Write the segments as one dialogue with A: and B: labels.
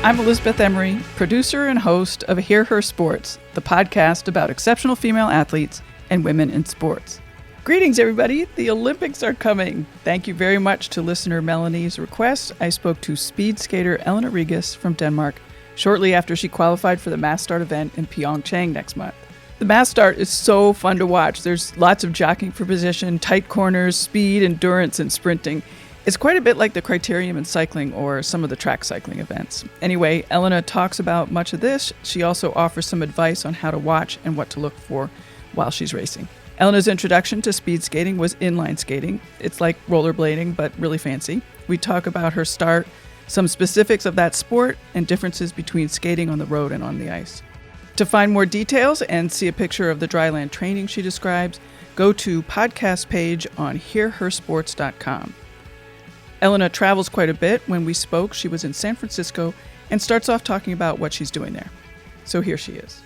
A: I'm Elizabeth Emery, producer and host of Hear Her Sports, the podcast about exceptional female athletes and women in sports. Greetings, everybody. The Olympics are coming. Thank you very much to listener Melanie's request. I spoke to speed skater Elena Rigas from Denmark shortly after she qualified for the mass start event in Pyeongchang next month. The mass start is so fun to watch. There's lots of jockeying for position, tight corners, speed, endurance, and sprinting. It's quite a bit like the criterium in cycling or some of the track cycling events. Anyway, Elena talks about much of this. She also offers some advice on how to watch and what to look for while she's racing. Elena's introduction to speed skating was inline skating. It's like rollerblading, but really fancy. We talk about her start, some specifics of that sport, and differences between skating on the road and on the ice. To find more details and see a picture of the dryland training she describes, go to podcast page on hearhersports.com. Elena travels quite a bit. When we spoke, she was in San Francisco and starts off talking about what she's doing there. So here she is.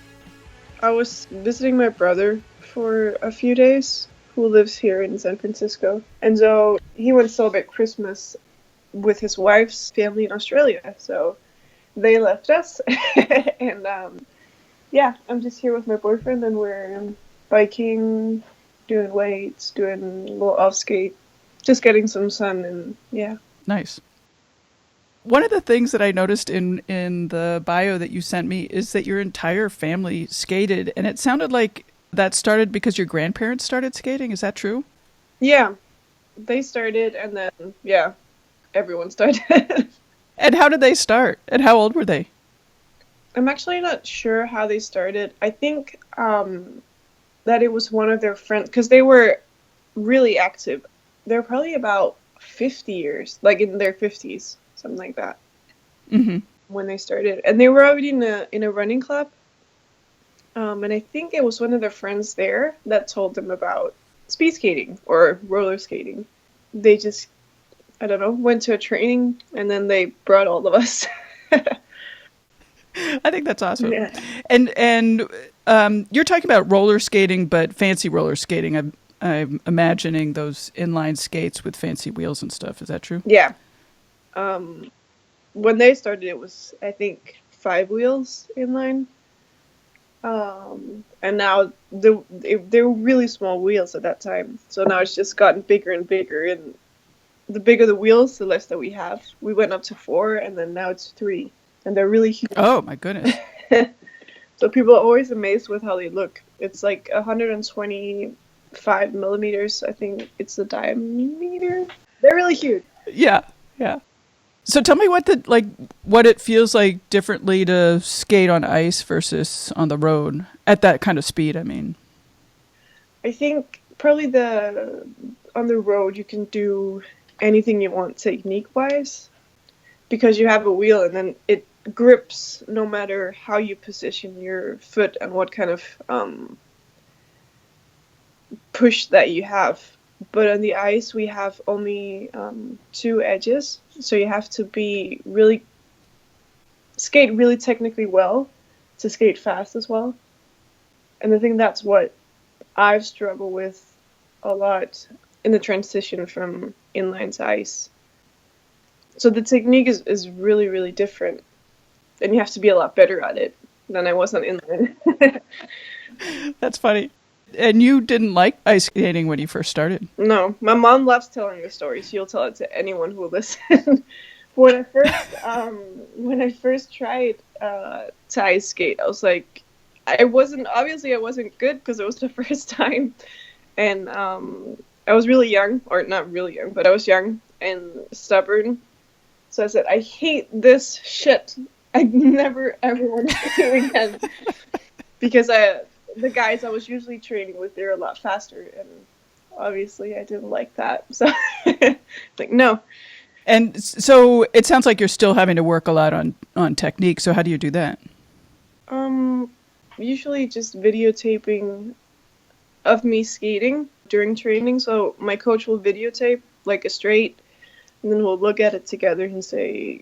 B: I was visiting my brother for a few days, who lives here in San Francisco. And so he went to celebrate Christmas with his wife's family in Australia. So they left us. And I'm just here with my boyfriend, and we're biking, doing weights, doing a little off skate. Just getting some sun, and yeah.
A: Nice. One of the things that I noticed in the bio that you sent me is that your entire family skated, and it sounded like that started because your grandparents started skating. Is that true?
B: Yeah, they started, and then, everyone started.
A: And how did they start? And how old were they?
B: I'm actually not sure how they started. I think that it was one of their friends, because they were really active. They're probably about 50 years, like in their 50s, something like that, when they started. And they were already in a running club. And I think it was one of their friends there that told them about speed skating or roller skating. They just, I don't know, went to a training, and then they brought all of us.
A: I think that's awesome.
B: Yeah.
A: And you're talking about roller skating, but fancy roller skating. I'm imagining those inline skates with fancy wheels and stuff. Is that true?
B: Yeah. When they started, it was, I think, 5 wheels inline. And now they were really small wheels at that time. So now it's just gotten bigger and bigger. And the bigger the wheels, the less that we have. We went up to 4, and then now it's 3. And they're really huge.
A: Oh, my goodness.
B: So people are always amazed with how they look. It's like 125 millimeters. I think it's the diameter. They're really huge.
A: Yeah. So tell me what it feels like differently to skate on ice versus on the road at that kind of speed. I mean,
B: I think probably on the road you can do anything you want technique wise, because you have a wheel, and then it grips no matter how you position your foot and what kind of push that you have. But on the ice we have only 2 edges, so you have to skate really technically well to skate fast as well. And I think that's what I've struggled with a lot in the transition from inline to ice. So the technique is really, really different, and you have to be a lot better at it than I was on inline.
A: That's funny. And you didn't like ice skating when you first started?
B: No, my mom loves telling the story. She'll tell it to anyone who will listen. When I first tried to ice skate, I was like, I wasn't good because it was the first time, and I was really young, or not really young, but I was young and stubborn. So I said, I hate this shit. I never ever want to do it again. Because the guys I was usually training with, they're a lot faster, and obviously I didn't like that. So like, no.
A: And so it sounds like you're still having to work a lot on technique. So how do you do that?
B: Usually just videotaping of me skating during training. So my coach will videotape like a straight, and then we'll look at it together and say,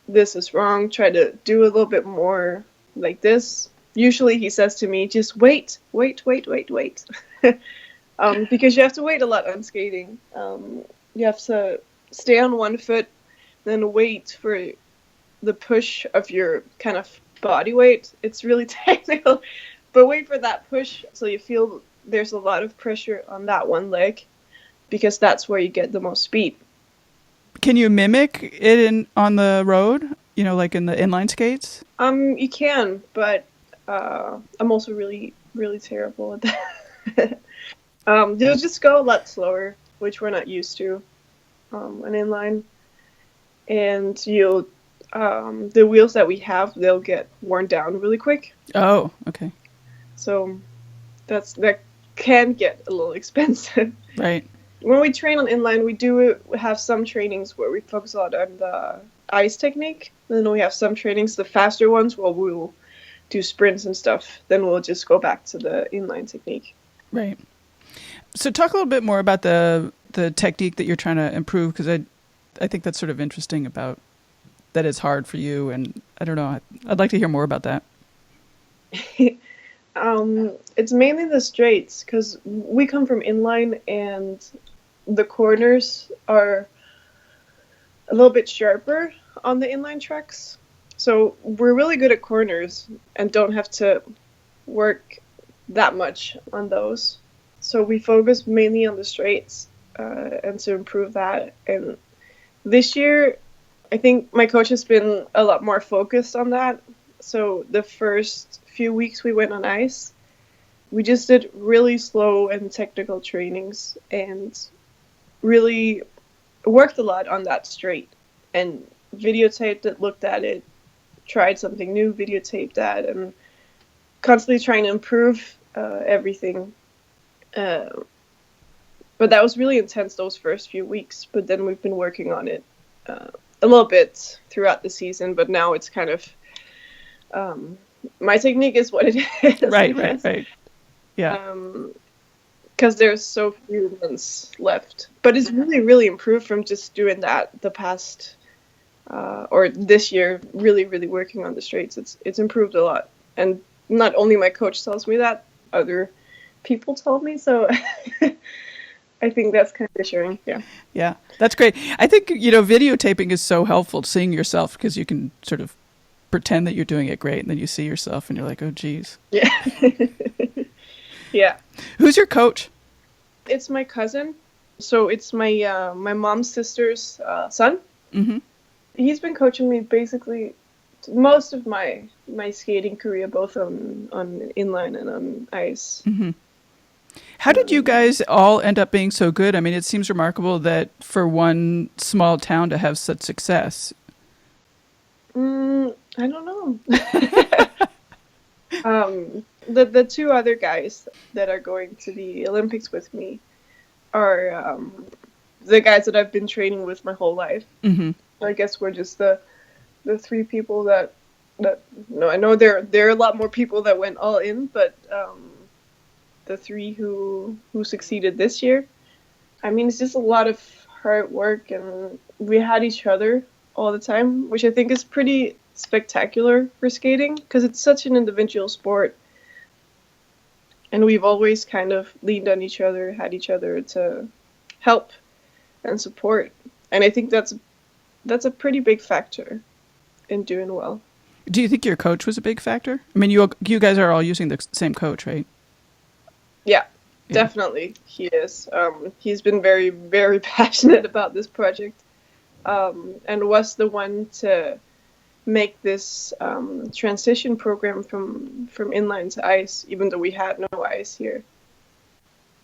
B: this is wrong. Try to do a little bit more like this. Usually he says to me, just wait. Because you have to wait a lot on skating. You have to stay on one foot, then wait for the push of your kind of body weight. It's really technical, but wait for that push so you feel there's a lot of pressure on that one leg, because that's where you get the most speed.
A: Can you mimic it on the road? You know, like in the inline skates?
B: You can, but I'm also really, really terrible at that. You'll just go a lot slower, which we're not used to an inline. And you'll the wheels that we have, they'll get worn down really quick.
A: Oh, okay.
B: So that can get a little expensive.
A: Right.
B: When we train on inline, we do have some trainings where we focus a lot on the ice technique. Then we have some trainings, the faster ones, where we'll do sprints and stuff. Then we'll just go back to the inline technique.
A: Right. So talk a little bit more about the technique that you're trying to improve, because I think that's sort of interesting about that it's hard for you, and I don't know, I'd like to hear more about that.
B: It's mainly the straights, because we come from inline and the corners are a little bit sharper on the inline tracks. So we're really good at corners and don't have to work that much on those. So we focus mainly on the straights and to improve that. And this year, I think my coach has been a lot more focused on that. So the first few weeks we went on ice, we just did really slow and technical trainings and really worked a lot on that straight and videotaped it, looked at it, tried something new, videotaped that, and constantly trying to improve everything. But that was really intense those first few weeks. But then we've been working on it a little bit throughout the season. But now it's kind of my technique is what it is.
A: Right. Yeah.
B: Because there's so few months left. But it's really, really improved from just doing that the past or this year. Really, really working on the straights. It's improved a lot. And not only my coach tells me that, other people told me, so I think that's kind of reassuring. Yeah,
A: that's great. I think videotaping is so helpful, seeing yourself, because you can sort of pretend that you're doing it great, and then you see yourself and you're like, oh geez.
B: Yeah. Yeah.
A: Who's your coach?
B: It's my cousin, so it's my my mom's sister's son.
A: Mm-hmm.
B: He's been coaching me basically most of my skating career, both on inline and on ice.
A: Mm-hmm. How did you guys all end up being so good? I mean, it seems remarkable that for one small town to have such success.
B: I don't know. The two other guys that are going to the Olympics with me are the guys that I've been training with my whole life.
A: Mm-hmm.
B: I guess we're just the three people that no, I know there are a lot more people that went all in, but the three who succeeded this year. I mean, it's just a lot of hard work, and we had each other all the time, which I think is pretty spectacular for skating, because it's such an individual sport. And we've always kind of leaned on each other, had each other to help and support. And I think that's a pretty big factor in doing well.
A: Do you think your coach was a big factor? I mean, you guys are all using the same coach, right?
B: Yeah, definitely he is. He's been very, very passionate about this project, and was the one to make this transition program from inline to ice, even though we had no ice here.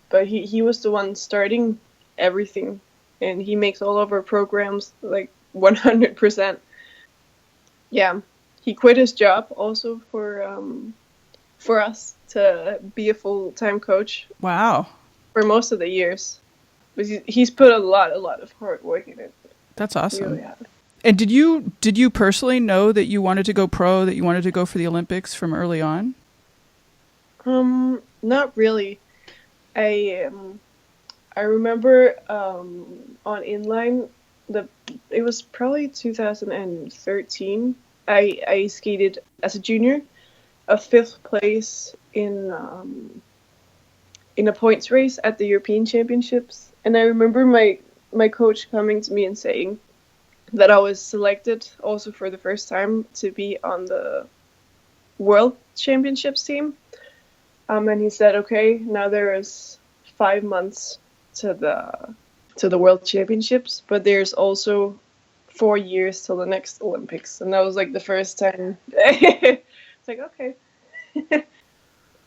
B: But he was the one starting everything, and he makes all of our programs like 100%. Yeah, he quit his job also for us to be a full-time coach.
A: Wow.
B: For most of the years. But he's put a lot of hard work in it.
A: That's awesome.
B: Really.
A: And did you personally know that you wanted to go pro, that you wanted to go for the Olympics from early on?
B: Not really. I remember on inline, it was probably 2013. I skated as a junior, a 5th place in a points race at the European Championships. And I remember my coach coming to me and saying, that I was selected also for the first time to be on the World Championships team. And he said, okay, now there is 5 months to the World Championships, but there's also 4 years till the next Olympics. And that was like the first time. It's like, okay.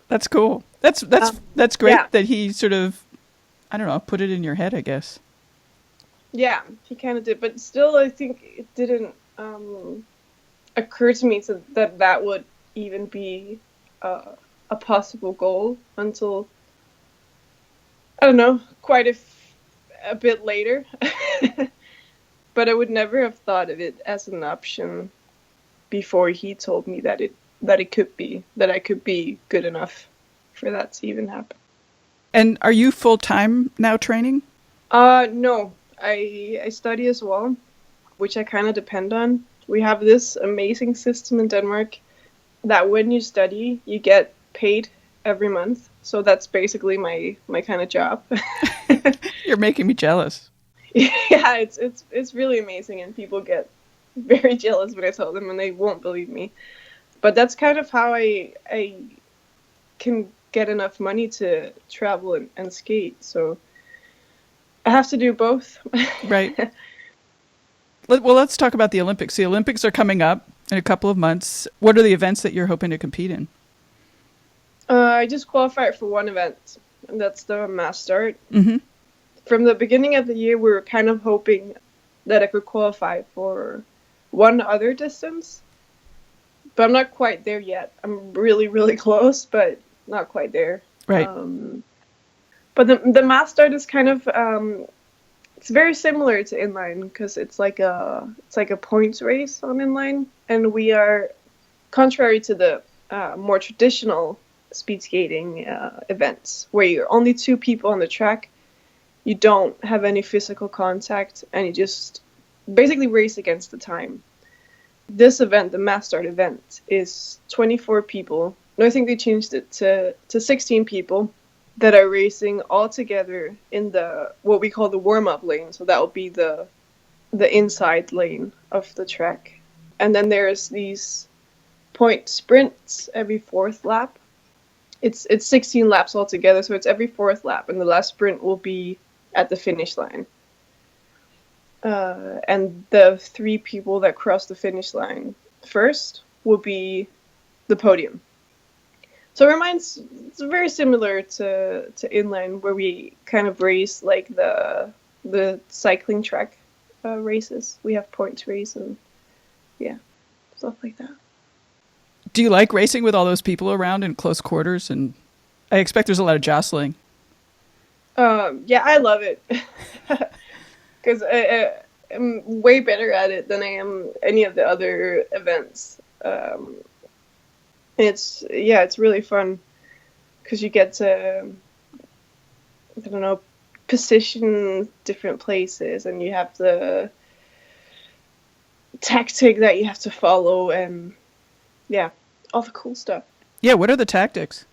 A: That's cool. That's great
B: yeah.
A: that he sort of, I don't know, put it in your head, I guess.
B: Yeah, he kind of did, but still, I think it didn't occur to me that would even be a possible goal until, I don't know, quite a bit later. But I would never have thought of it as an option before he told me that it could be, that I could be good enough for that to even happen.
A: And are you full-time now training?
B: No. I study as well, which I kind of depend on. We have this amazing system in Denmark that when you study, you get paid every month. So that's basically my kind of job.
A: You're making me jealous.
B: Yeah, it's really amazing, and people get very jealous when I tell them, and they won't believe me. But that's kind of how I can get enough money to travel and skate. So I have to do both.
A: Right. Well, let's talk about the Olympics. The Olympics are coming up in a couple of months. What are the events that you're hoping to compete in?
B: I just qualified for one event, and that's the mass start.
A: Mm-hmm.
B: From the beginning of the year, we were kind of hoping that I could qualify for one other distance, but I'm not quite there yet. I'm really, really close, but not quite there.
A: Right.
B: But the mass start is kind of it's very similar to inline because it's like a points race on inline, and we are, contrary to the more traditional speed skating events where you're only 2 people on the track, you don't have any physical contact, and you just basically race against the time. This event, the mass start event, is 24 people. No, I think they changed it to 16 people that are racing all together in the what we call the warm-up lane. So that will be the inside lane of the track. And then there's these point sprints every 4th lap. It's 16 laps altogether, so it's every 4th lap, and the last sprint will be at the finish line. And the 3 people that cross the finish line first will be the podium. So it's very similar to inline, where we kind of race like the cycling track races. We have points race and stuff like that.
A: Do you like racing with all those people around in close quarters? And I expect there's a lot of jostling.
B: Yeah, I love it because I'm way better at it than I am any of the other events. It's really fun because you get to, I don't know, position different places, and you have the tactic that you have to follow, and all the cool stuff.
A: Yeah, what are the tactics?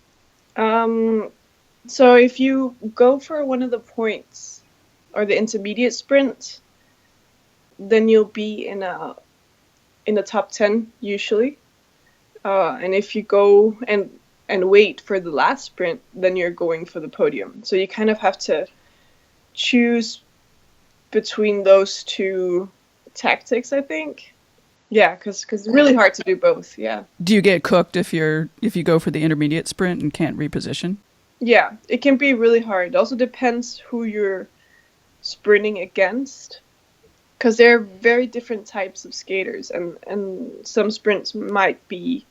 B: So if you go for one of the points or the intermediate sprint, then you'll be in the top 10 usually. And if you go and wait for the last sprint, then you're going for the podium. So you kind of have to choose between those 2 tactics, I think. Yeah, because it's really hard to do both. Yeah.
A: Do you get cooked if you go for the intermediate sprint and can't reposition?
B: Yeah, it can be really hard. It also depends who you're sprinting against, because there are very different types of skaters, and some sprints might be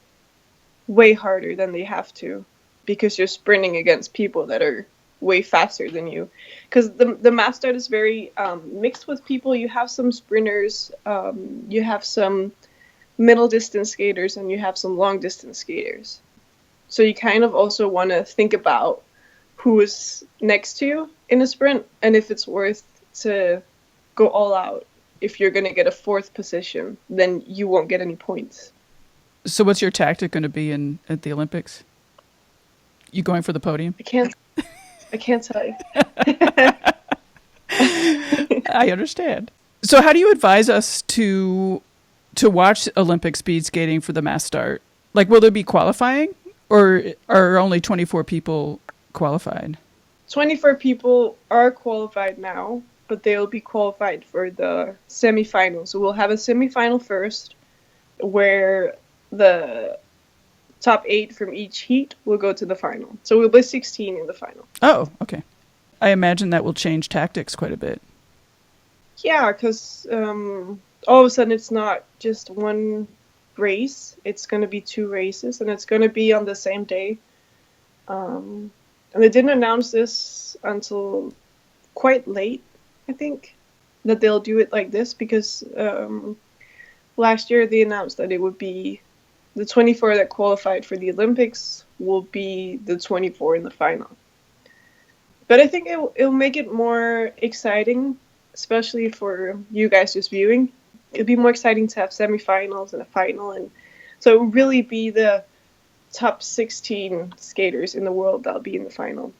B: way harder than they have to because you're sprinting against people that are way faster than you. Because the mass start is very mixed with people. You have some sprinters, you have some middle distance skaters, and you have some long distance skaters. So you kind of also want to think about who is next to you in a sprint, and if it's worth to go all out. If you're going to get a 4th position, then you won't get any points.
A: So what's your tactic going to be at the Olympics? You going for the podium?
B: I can't tell you.
A: I understand. So how do you advise us to watch Olympic speed skating for the mass start? Like, will there be qualifying, or are only 24 people qualified?
B: 24 people are qualified now, but they'll be qualified for the semifinal. So we'll have a semifinal first, where the top 8 from each heat will go to the final. So we'll be 16 in the final.
A: Oh, okay. I imagine that will change tactics quite a bit.
B: Yeah, because all of a sudden it's not just one race. It's going to be 2 races, and it's going to be on the same day. And they didn't announce this until quite late, I think, that they'll do it like this, because last year they announced that it would be the 24 that qualified for the Olympics will be the 24 in the final. But I think it'll make it more exciting, especially for you guys just viewing. It'd be more exciting to have semifinals and a final, and so it will really be the top 16 skaters in the world that'll be in the final.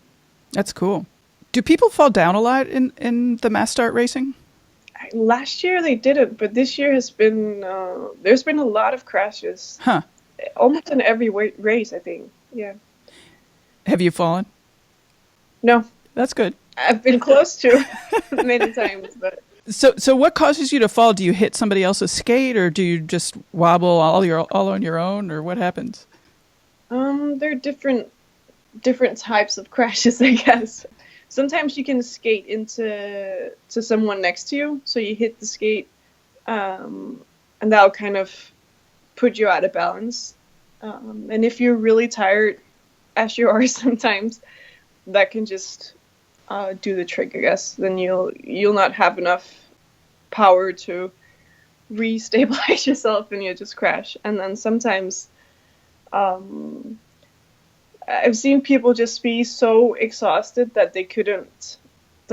A: That's cool. Do people fall down a lot in the mass start racing?
B: Last year they didn't, but this year has been there's been a lot of crashes.
A: Huh.
B: Almost in every race, I think. Yeah.
A: Have you fallen?
B: No.
A: That's good.
B: I've been close to many times, but
A: So what causes you to fall? Do you hit somebody else's skate, or do you just wobble all on your own, or what happens?
B: there are different types of crashes, I guess. Sometimes you can skate into someone next to you, so you hit the skate, and that'll kind of put you out of balance. And if you're really tired, as you are sometimes, that can just do the trick, I guess. Then you'll not have enough power to re-stabilize yourself, and you just crash. And then sometimes I've seen people just be so exhausted that they couldn't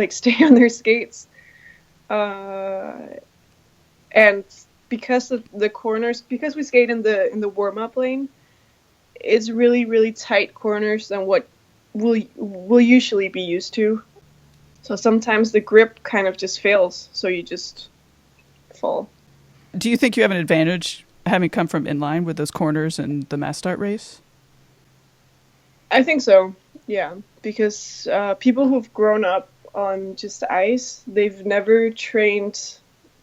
B: stay on their skates, and because of the corners, because we skate in the warm-up lane, it's really, really tight corners than what we'll usually be used to. So sometimes the grip kind of just fails, so you just fall.
A: Do you think you have an advantage having come from inline with those corners and the mass start race?
B: I think so, yeah, because people who've grown up on just ice, they've never trained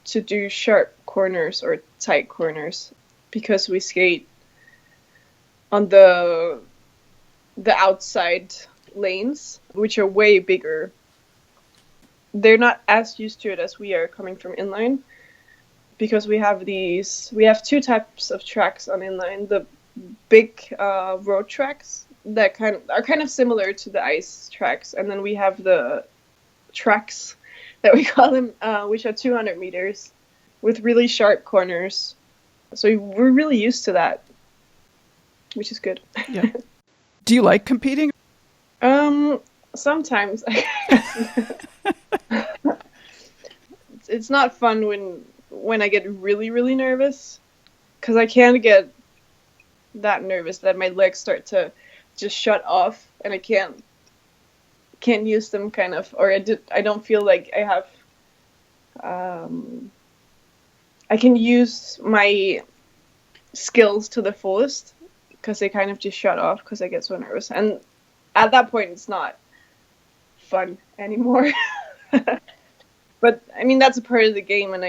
B: to do sharp corners or tight corners, because we skate on the outside lanes, which are way bigger. They're not as used to it as we are coming from inline, because we have 2 types of tracks on inline. The big road tracks that are kind of similar to the ice tracks, and then we have the tracks that we call them, which are 200 meters with really sharp corners. So we're really used to that, which is good.
A: Yeah. Do you like competing?
B: Sometimes. It's not fun when I get really, really nervous, because I can get that nervous that my legs start to just shut off, and I can't use them, kind of, or I don't feel like I have I can use my skills to the fullest, because they kind of just shut off because I get so nervous, and at that point it's not fun anymore. But I mean, that's a part of the game, and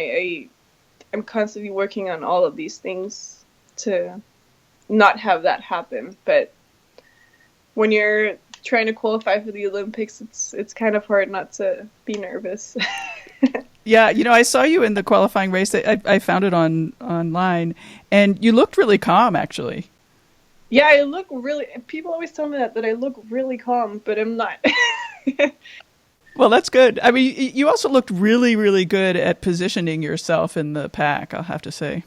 B: I'm constantly working on all of these things to not have that happen. But when you're trying to qualify for the Olympics, it's kind of hard not to be nervous.
A: Yeah, I saw you in the qualifying race. I found it online, and you looked really calm, actually.
B: Yeah, I look really... People always tell me that I look really calm, but I'm not.
A: Well, that's good. I mean, you also looked really, really good at positioning yourself in the pack, I'll have to say.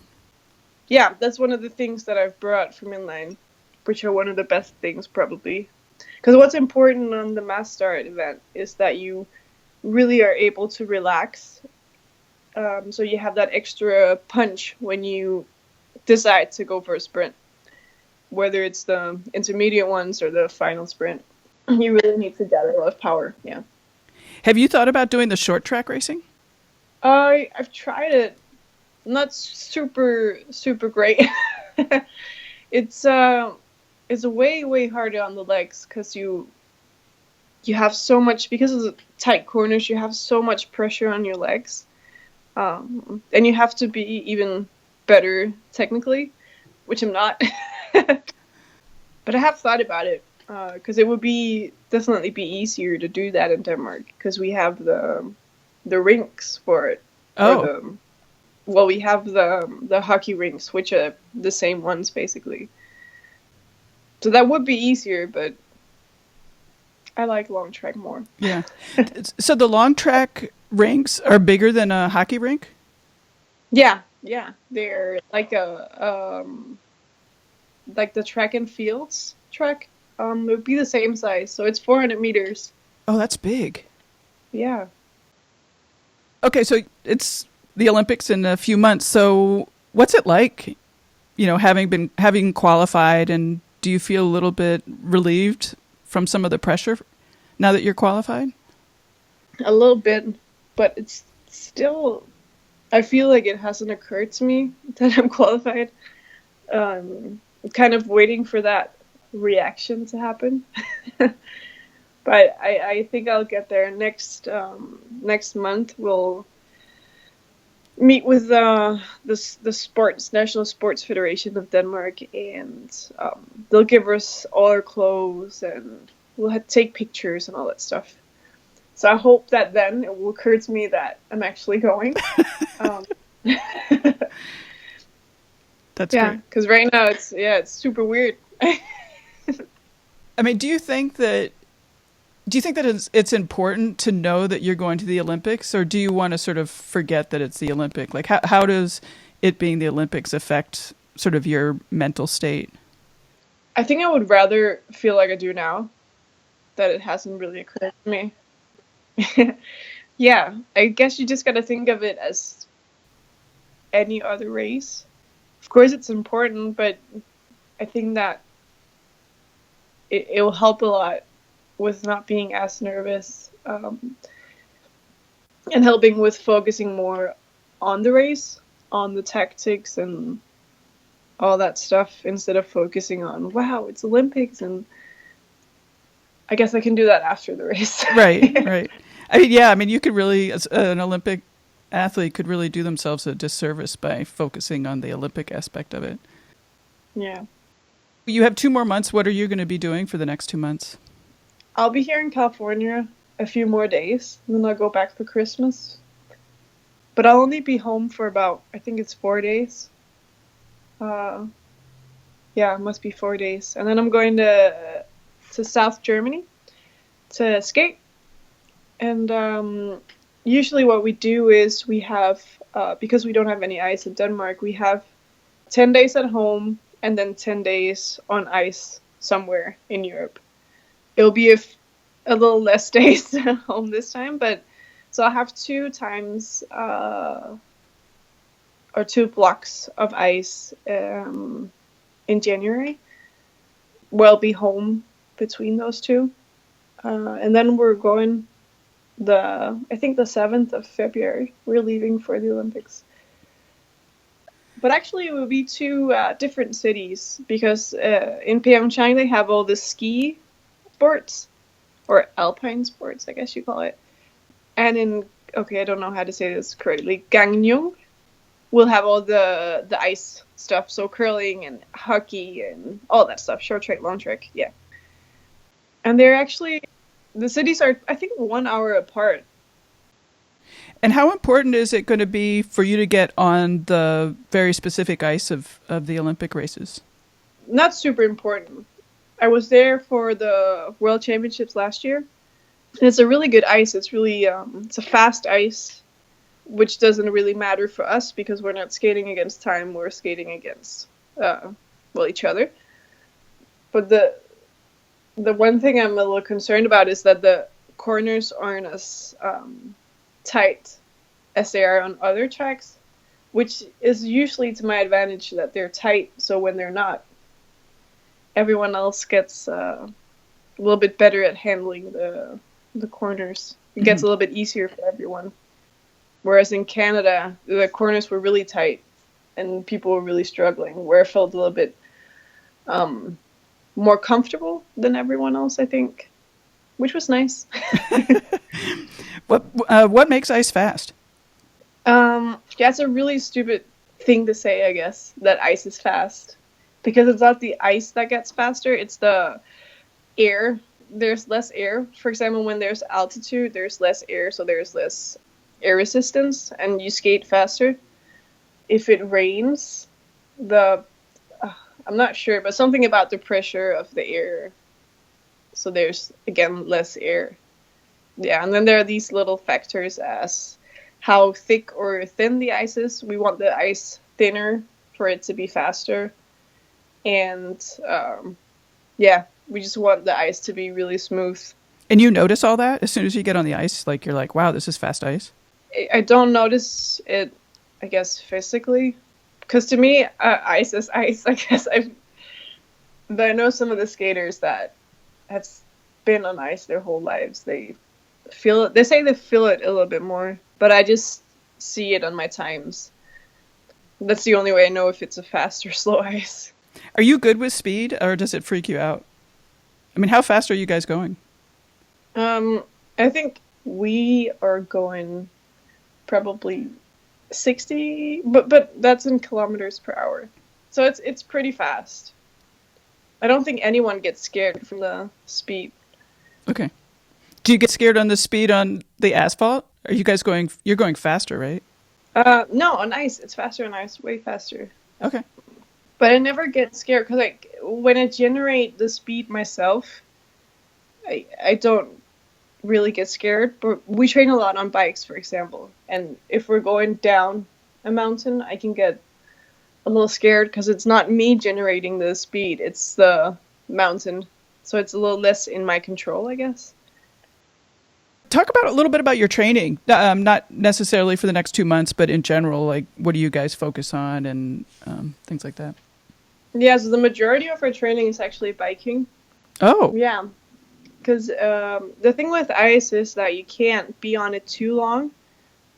B: Yeah, that's one of the things that I've brought from inline, which are one of the best things, probably. Because what's important on the mass start event is that you really are able to relax. So you have that extra punch when you decide to go for a sprint. Whether it's the intermediate ones or the final sprint, you really need to gather a lot of power, yeah.
A: Have you thought about doing the short track racing?
B: I've tried it. Not super super great. it's it's way harder on the legs because you have so much, because of the tight corners. You have so much pressure on your legs, and you have to be even better technically, which I'm not. But I have thought about it because it would be definitely be easier to do that in Denmark because we have the rinks for it, or
A: Oh,
B: we have the hockey rinks, which are the same ones basically. So that would be easier, but I like long track more.
A: yeah. So the long track rinks are bigger than a hockey rink?
B: Yeah, yeah, they're like the track and fields track. It would be the same size, so it's 400 meters.
A: Oh, that's big.
B: Yeah.
A: Okay, so it's the Olympics in a few months. So what's it like, having qualified, and do you feel a little bit relieved from some of the pressure now that you're qualified?
B: A little bit, but it's still. I feel like it hasn't occurred to me that I'm qualified. Kind of waiting for that reaction to happen. But I think I'll get there next month. We'll meet with the sports National Sports Federation of Denmark, and they'll give us all our clothes, and we'll take pictures and all that stuff. So I hope that then it will occur to me that I'm actually going. Um,
A: That's
B: yeah,
A: great.
B: because right now it's super weird.
A: I mean, do you think that it's important to know that you're going to the Olympics, or do you want to sort of forget that it's the Olympic? Like, how does it being the Olympics affect sort of your mental state?
B: I think I would rather feel like I do now, that it hasn't really occurred to me. Yeah, I guess you just gotta think of it as any other race. Of course, it's important, but I think that it will help a lot with not being as nervous, and helping with focusing more on the race, on the tactics, and all that stuff instead of focusing on, wow, it's Olympics, and I guess I can do that after the race.
A: Right, right. I mean, yeah, I mean, you could really, as an Olympic athlete, could really do themselves a disservice by focusing on the Olympic aspect of it.
B: Yeah.
A: You have 2 more months. What are you going to be doing for the next 2 months?
B: I'll be here in California a few more days, and then I'll go back for Christmas. But I'll only be home for about, I think it's 4 days. Uh, yeah, it must be 4 days. And then I'm going to South Germany to skate. And usually what we do is we have, because we don't have any ice in Denmark, we have 10 days at home and then 10 days on ice somewhere in Europe. It'll be a little less days at home this time, but so I'll have 2 times or 2 blocks of ice in January. We'll be home between those two. And then we're going I think the 7th of February. We're leaving for the Olympics. But actually, it will be 2 different cities because in Pyeongchang they have all the ski sports, or alpine sports, I guess you call it. And okay, I don't know how to say this correctly, Gangneung we'll have all the ice stuff, so curling and hockey and all that stuff, short track, long track, yeah. And the cities are, I think, 1 hour apart.
A: And how important is it going to be for you to get on the very specific ice of the Olympic races?
B: Not super important. I was there for the World Championships last year. And it's a really good ice. It's really, it's a fast ice, which doesn't really matter for us because we're not skating against time. We're skating against, each other. But the one thing I'm a little concerned about is that the corners aren't as tight as they are on other tracks, which is usually to my advantage that they're tight. So when they're not, everyone else gets a little bit better at handling the corners. It gets a little bit easier for everyone. Whereas in Canada, the corners were really tight and people were really struggling, where I felt a little bit more comfortable than everyone else, I think, which was nice.
A: What makes ice fast?
B: Yeah, it's a really stupid thing to say, I guess, that ice is fast. Because it's not the ice that gets faster, it's the air. There's less air. For example, when there's altitude, there's less air, so there's less air resistance, and you skate faster. If it rains, I'm not sure, but something about the pressure of the air. So there's, again, less air. Yeah, and then there are these little factors as how thick or thin the ice is. We want the ice thinner for it to be faster. And yeah, we just want the ice to be really smooth.
A: And you notice all that as soon as you get on the ice? Like, you're like, wow, this is fast ice?
B: I don't notice it, I guess, physically. Because to me, ice is ice. I guess but I know some of the skaters that have been on ice their whole lives. They feel it. They say they feel it a little bit more, but I just see it on my times. That's the only way I know if it's a fast or slow ice.
A: Are you good with speed, or does it freak you out? I mean, how fast are you guys going?
B: I think we are going probably 60, but that's in kilometers per hour. So it's pretty fast. I don't think anyone gets scared from the speed.
A: Okay. Do you get scared on the speed on the asphalt? Are you guys you're going faster, right?
B: No, on ice. It's faster on ice, way faster.
A: Okay.
B: But I never get scared because, like, when I generate the speed myself, I don't really get scared. But we train a lot on bikes, for example. And if we're going down a mountain, I can get a little scared because it's not me generating the speed. It's the mountain. So it's a little less in my control, I guess.
A: Talk about a little bit about your training, not necessarily for the next 2 months, but in general, like, what do you guys focus on and things like that?
B: Yeah, so the majority of our training is actually biking.
A: Oh.
B: Yeah, because the thing with ice is that you can't be on it too long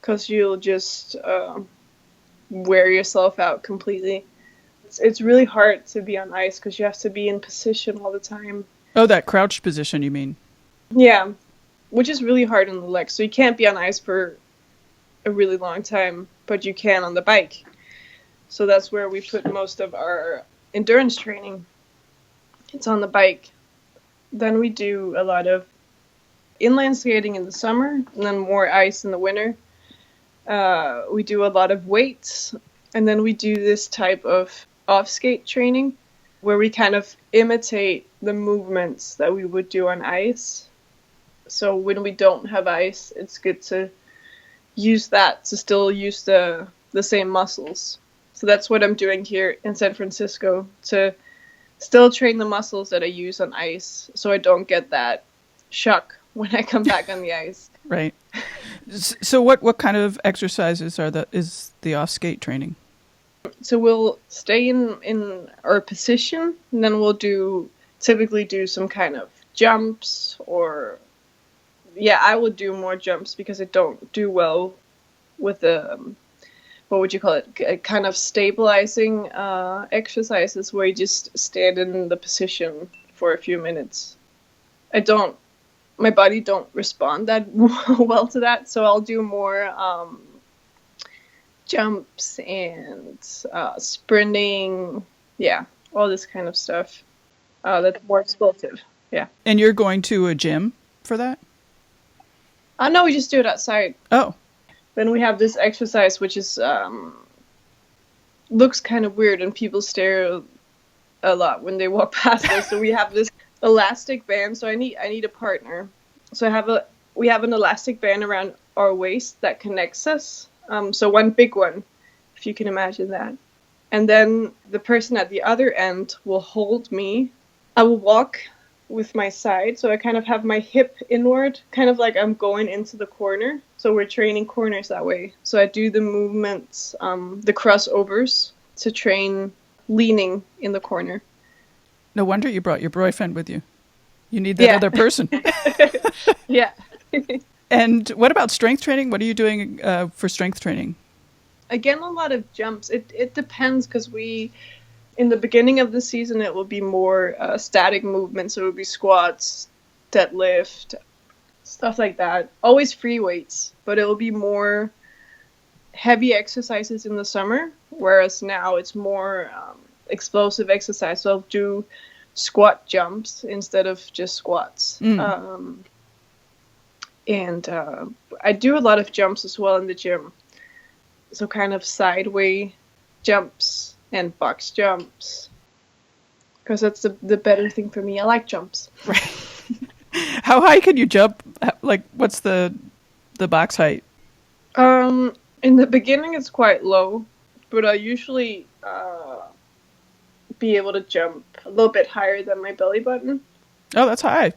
B: because you'll just wear yourself out completely. It's really hard to be on ice because you have to be in position all the time.
A: Oh, that crouched position, you mean?
B: Yeah, which is really hard on the legs. So you can't be on ice for a really long time, but you can on the bike. So that's where we put most of our endurance training. It's on the bike. Then we do a lot of inline skating in the summer, and then more ice in the winter. We do a lot of weights, and then we do this type of off-skate training, where we kind of imitate the movements that we would do on ice. So when we don't have ice, it's good to use that to still use the same muscles. So that's what I'm doing here in San Francisco, to still train the muscles that I use on ice so I don't get that shock when I come back on the ice.
A: Right. So what kind of exercises is the off-skate training?
B: So we'll stay in our position, and then we'll typically do some kind of jumps, or I would do more jumps because I don't do well with the what would you call it? Kind of stabilizing exercises where you just stand in the position for a few minutes. My body don't respond that well to that, so I'll do more jumps and sprinting, all this kind of stuff. That's more explosive. Yeah.
A: And you're going to a gym for that?
B: No, we just do it outside.
A: Oh.
B: Then we have this exercise which is looks kind of weird, and people stare a lot when they walk past us. So we have this elastic band. So I need a partner. So we have an elastic band around our waist that connects us. So one big one, if you can imagine that. And then the person at the other end will hold me. I will walk with my side, so I kind of have my hip inward, kind of like I'm going into the corner. So we're training corners that way. So I do the movements, the crossovers, to train leaning in the corner.
A: No wonder you brought your boyfriend with you. You need that other person.
B: Yeah.
A: And what about strength training? What are you doing for strength training?
B: Again, a lot of jumps. It depends because in the beginning of the season, it will be more static movements. So it will be squats, deadlift, stuff like that. Always free weights, but it will be more heavy exercises in the summer, whereas now it's more explosive exercise. So I'll do squat jumps instead of just squats. And I do a lot of jumps as well in the gym. So kind of sideway jumps and box jumps. Because that's the better thing for me. I like jumps.
A: Right. How high can you jump? Like, what's the box height?
B: In the beginning, it's quite low. But I usually be able to jump a little bit higher than my belly button.
A: Oh, that's high.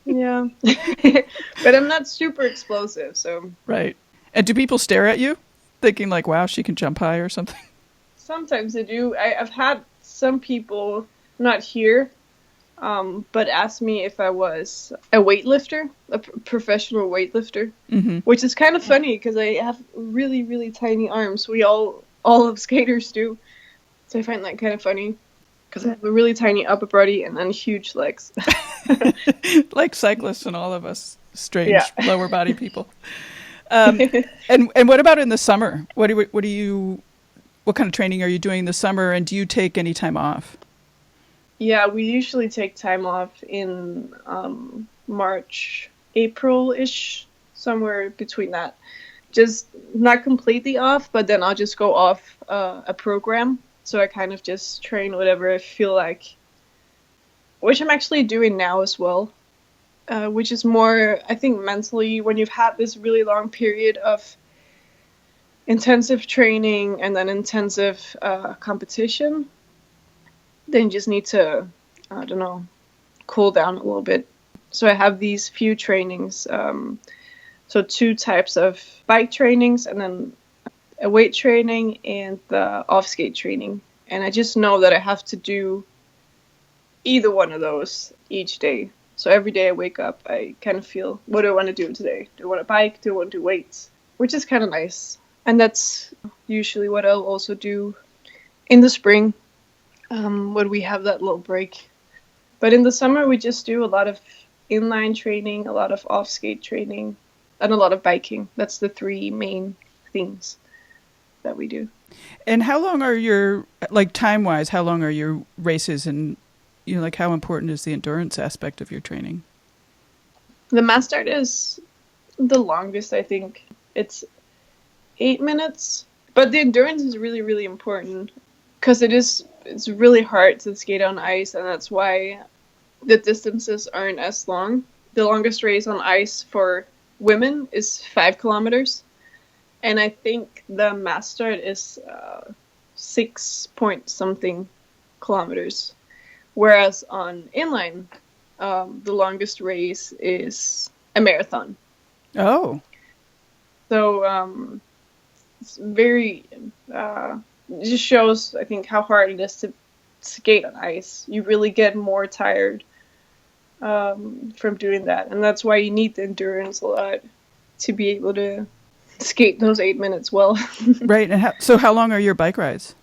B: Yeah. But I'm not super explosive, so.
A: Right. And do people stare at you thinking like, wow, she can jump high or something?
B: Sometimes they do. I've had some people, not here, but ask me if I was a weightlifter, a professional weightlifter, which is kind of funny because I have really, really tiny arms. We all of skaters do. So I find that kind of funny because I have a really tiny upper body and then huge legs.
A: Like cyclists and all of us strange lower body people. And what about in the summer? What kind of training are you doing in the summer, and do you take any time off?
B: Yeah, we usually take time off in March, April-ish, somewhere between that. Just not completely off, but then I'll just go off a program. So I kind of just train whatever I feel like, which I'm actually doing now as well. Which is more, I think, mentally, when you've had this really long period of intensive training and then intensive competition, then you just need to, I don't know, cool down a little bit. So I have these few trainings. So 2 types of bike trainings and then a weight training and the off-skate training. And I just know that I have to do either one of those each day. So every day I wake up, I kind of feel, what do I want to do today? Do I want to bike? Do I want to do weights? Which is kind of nice. And that's usually what I'll also do in the spring when we have that little break. But in the summer, we just do a lot of inline training, a lot of off-skate training, and a lot of biking. That's the 3 main things that we do.
A: And how long are your, like time-wise, how long are your races, and like how important is the endurance aspect of your training?
B: The mass start is the longest, I think. It's 8 minutes. But the endurance is really, really important because it's really hard to skate on ice, and that's why the distances aren't as long. The longest race on ice for women is 5 kilometers. And I think the mass start is 6 point something kilometers. Whereas on inline, the longest race is a marathon.
A: Oh.
B: So it's very, it just shows, I think, how hard it is to skate on ice. You really get more tired from doing that. And that's why you need the endurance a lot to be able to skate those 8 minutes well.
A: Right. And how long are your bike rides?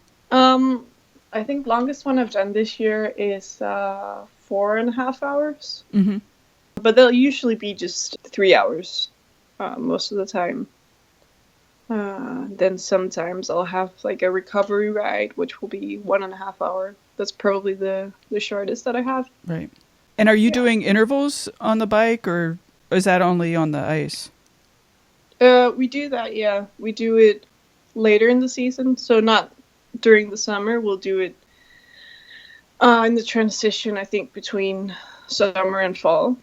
B: I think longest one I've done this year is 4.5 hours.
A: Mm-hmm.
B: But they'll usually be just 3 hours most of the time. Then sometimes I'll have like a recovery ride, which will be 1.5 hour. That's probably the shortest that I have.
A: Right. And are you doing intervals on the bike, or is that only on the ice?
B: We do that, yeah. We do it later in the season, so not during the summer. We'll do it in the transition, I think, between summer and fall.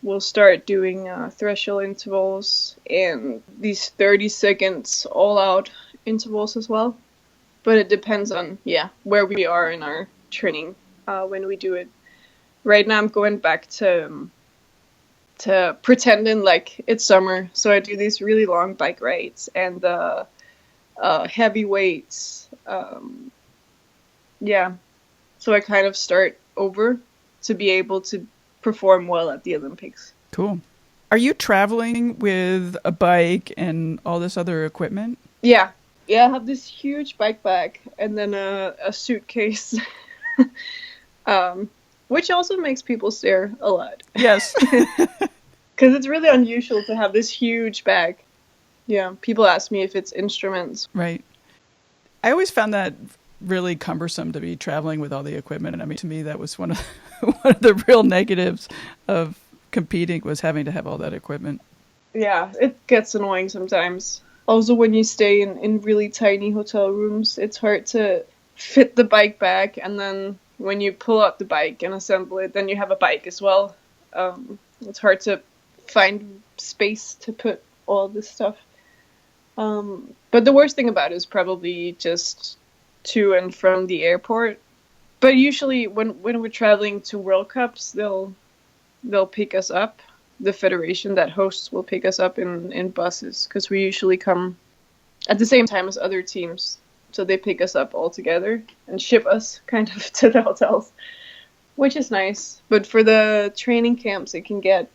B: We'll start doing threshold intervals and these 30 seconds all-out intervals as well. But it depends on, where we are in our training when we do it. Right now I'm going back to pretending like it's summer. So I do these really long bike rides and heavy weights. So I kind of start over to be able to perform well at the Olympics.
A: Cool. Are you traveling with a bike and all this other equipment?
B: Yeah. Yeah, I have this huge bike bag and then a suitcase, which also makes people stare a lot.
A: Yes.
B: Because it's really unusual to have this huge bag. Yeah, people ask me if it's instruments.
A: Right. I always found that really cumbersome to be traveling with all the equipment. And I mean, to me, that was one of the real negatives of competing, was having to have all that equipment.
B: Yeah, it gets annoying sometimes. Also, when you stay in really tiny hotel rooms, it's hard to fit the bike bag. And then when you pull out the bike and assemble it, then you have a bike as well. It's hard to find space to put all this stuff. But the worst thing about it is probably just to and from the airport. But usually when we're traveling to World Cups, they'll pick us up. The federation that hosts will pick us up in buses, because we usually come at the same time as other teams. So they pick us up all together and ship us kind of to the hotels, which is nice. But for the training camps, it can get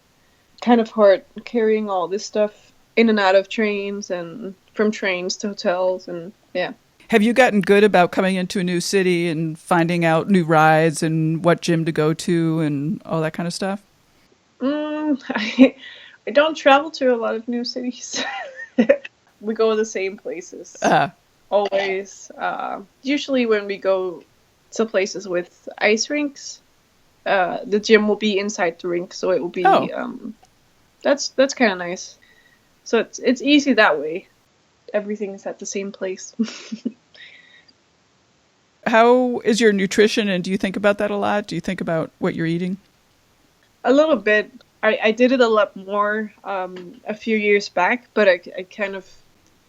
B: kind of hard carrying all this stuff in and out of trains and from trains to hotels, and yeah.
A: Have you gotten good about coming into a new city and finding out new rides and what gym to go to and all that kind of stuff?
B: I don't travel to a lot of new cities. We go to the same places. Always. Usually when we go to places with ice rinks, the gym will be inside the rink, so it will be that's kind of nice. So it's easy that way. Everything is at the same place.
A: How is your nutrition, and do you think about that a lot? Do you think about what you're eating?
B: A little bit. I did it a lot more a few years back, but I kind of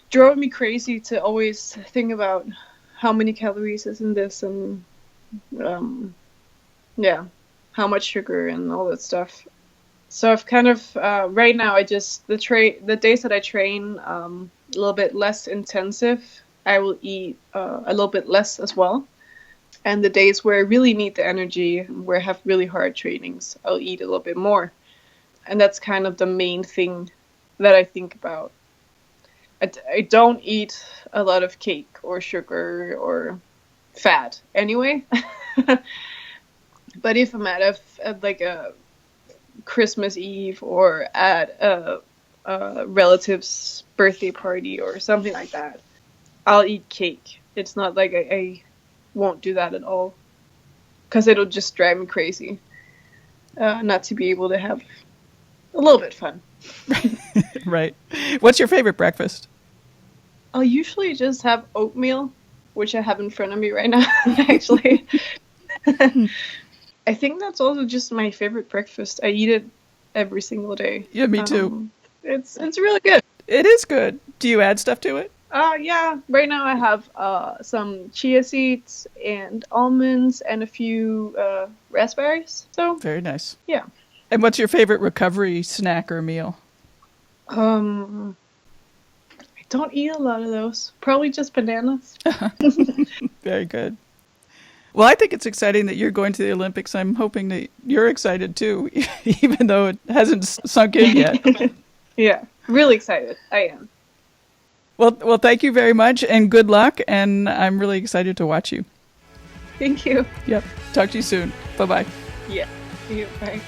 B: drove me crazy to always think about how many calories is in this and how much sugar and all that stuff. So I've kind of right now the days that I train a little bit less intensive, I will eat a little bit less as well. And the days where I really need the energy, where I have really hard trainings, I'll eat a little bit more. And that's kind of the main thing that I think about. I don't eat a lot of cake or sugar or fat anyway. But if I'm at like a Christmas Eve or at a relative's birthday party or something like that, I'll eat cake. It's not like I won't do that at all, because it'll just drive me crazy not to be able to have a little bit fun.
A: Right. What's your favorite breakfast?
B: I'll usually just have oatmeal, which I have in front of me right now, actually. I think that's also just my favorite breakfast. I eat it every single day.
A: Yeah, me too.
B: It's really good.
A: It is good. Do you add stuff to it?
B: Yeah. Right now I have some chia seeds and almonds and a few raspberries. So
A: very nice.
B: Yeah.
A: And what's your favorite recovery snack or meal?
B: I don't eat a lot of those. Probably just bananas.
A: Very good. Well, I think it's exciting that you're going to the Olympics. I'm hoping that you're excited too, even though it hasn't sunk in yet.
B: Yeah, really excited. I am.
A: Well, thank you very much and good luck. And I'm really excited to watch you.
B: Thank you.
A: Yep. Talk to you soon. Bye-bye.
B: Yeah. See you. Bye.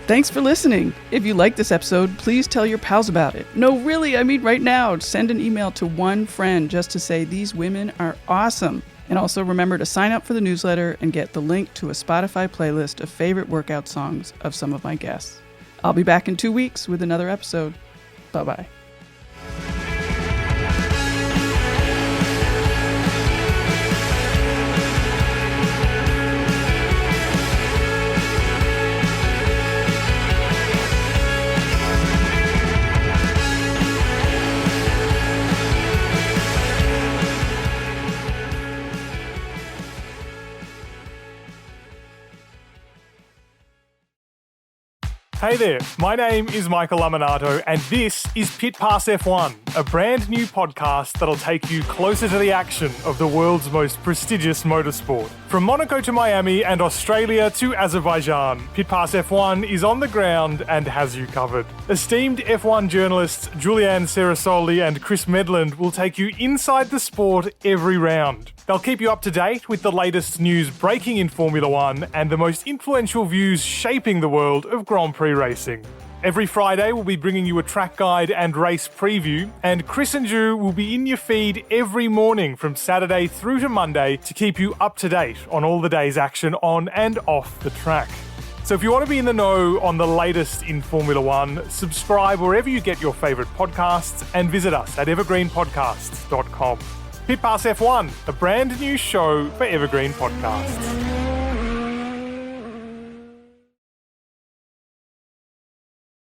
A: Thanks for listening. If you like this episode, please tell your pals about it. No, really, I mean right now. Send an email to one friend just to say these women are awesome. And also remember to sign up for the newsletter and get the link to a Spotify playlist of favorite workout songs of some of my guests. I'll be back in 2 weeks with another episode. Bye-bye.
C: Hey there, my name is Michael Laminato and this is Pit Pass F1, a brand new podcast that'll take you closer to the action of the world's most prestigious motorsport. From Monaco to Miami and Australia to Azerbaijan, Pit Pass F1 is on the ground and has you covered. Esteemed F1 journalists Julianne Cerasoli and Chris Medland will take you inside the sport every round. They'll keep you up to date with the latest news breaking in Formula One and the most influential views shaping the world of Grand Prix racing. Every Friday, we'll be bringing you a track guide and race preview, and Chris and Ju will be in your feed every morning from Saturday through to Monday to keep you up to date on all the day's action on and off the track. So if you want to be in the know on the latest in Formula One, subscribe wherever you get your favourite podcasts and visit us at evergreenpodcasts.com. Pit Pass F1, a brand new show for Evergreen Podcasts.